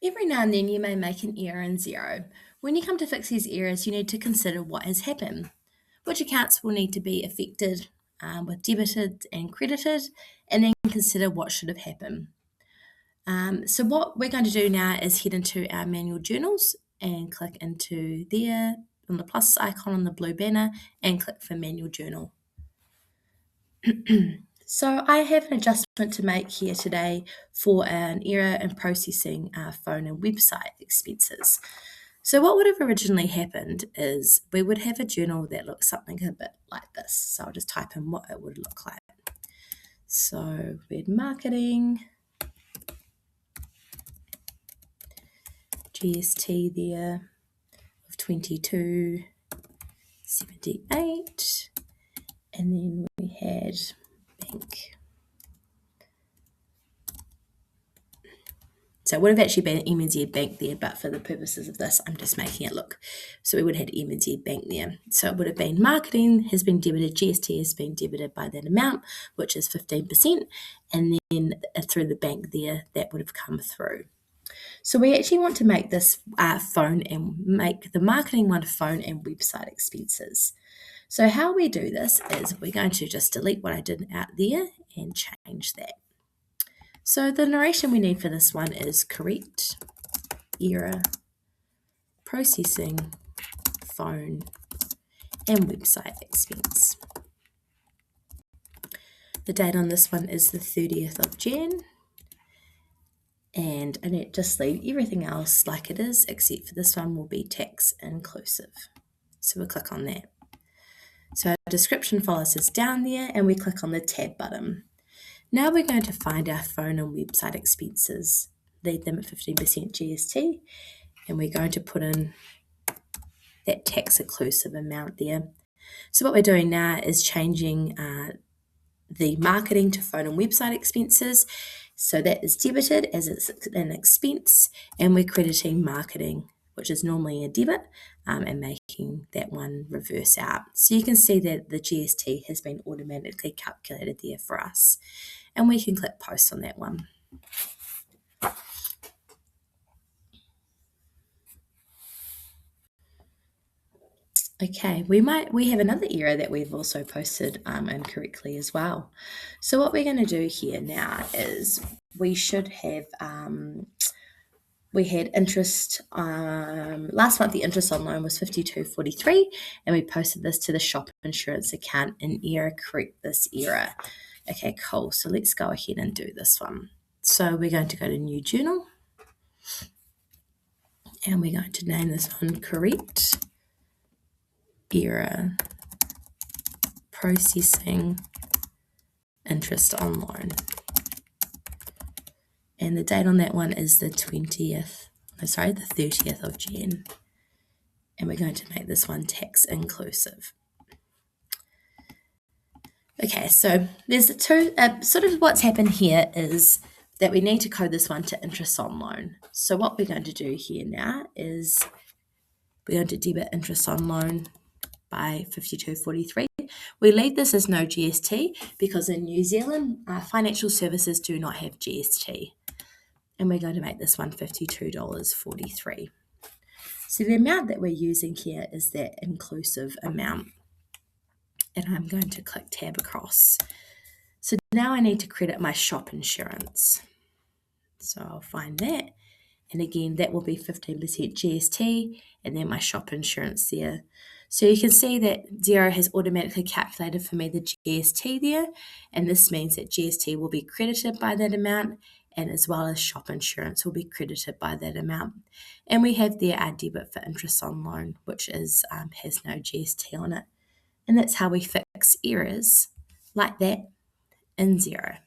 Every now and then you may make an error in Xero. When you come to fix these errors, you need to consider what has happened. Which accounts will need to be affected with debited and credited, and then consider what should have happened. So what we're going to do now is head into our manual journals and click into there on the plus icon on the blue banner and click for manual journal. So I have an adjustment to make here today for an error in processing phone and website expenses. So what would have originally happened is we would have a journal that looks something a bit like this. So I'll just type in what it would look like. So we had marketing, GST there of 22.78, and then we had bank. So it would have actually been MNZ Bank there, but for the purposes of this, I'm just making it look. So we would have had MNZ Bank there. So it would have been marketing has been debited, GST has been debited by that amount, which is 15%, and then through the bank there, that would have come through. So we actually want to make this phone and make the marketing one phone and website expenses. So how we do this is we're going to just delete what I did out there and change that. So the narration we need for this one is correct error processing phone and website expense. The date on this one is the 30th of Jan. And I need to just leave everything else like it is, except for this one will be tax inclusive. So we'll click on that. So our description follows us down there and we click on the tab button. Now we're going to find our phone and website expenses, leave them at 15% GST, and we're going to put in that tax inclusive amount there. So what we're doing now is changing the marketing to phone and website expenses. So that is debited as it's an expense, and we're crediting marketing, which is normally a debit, and making that one reverse out. So you can see that the GST has been automatically calculated there for us. And we can click post on that one. Okay, we have another error that we've also posted incorrectly as well. So what we're going to do here now is we should have we had interest last month. The interest on loan was $52.43, and we posted this to the shop insurance account in error. Correct this error. Okay, cool. So let's go ahead and do this one. So we're going to go to new journal, and we're going to name this one correct error processing interest on loan. And the date on that one is the 30th of Jan. And we're going to make this one tax inclusive. Okay, so there's the two, sort of what's happened here is that we need to code this one to interest on loan. So what we're going to do here now is we're going to debit interest on loan by $52.43. We leave this as no GST because in New Zealand, financial services do not have GST. And we're going to make this one $52.43. So the amount that we're using here is that inclusive amount. And I'm going to click tab across. So now I need to credit my shop insurance. So I'll find that. And again, that will be 15% GST and then my shop insurance there. So you can see that Xero has automatically calculated for me the GST there. And this means that GST will be credited by that amount, and as well as shop insurance will be credited by that amount. And we have there our debit for interest on loan, which is has no GST on it. And that's how we fix errors like that in Xero.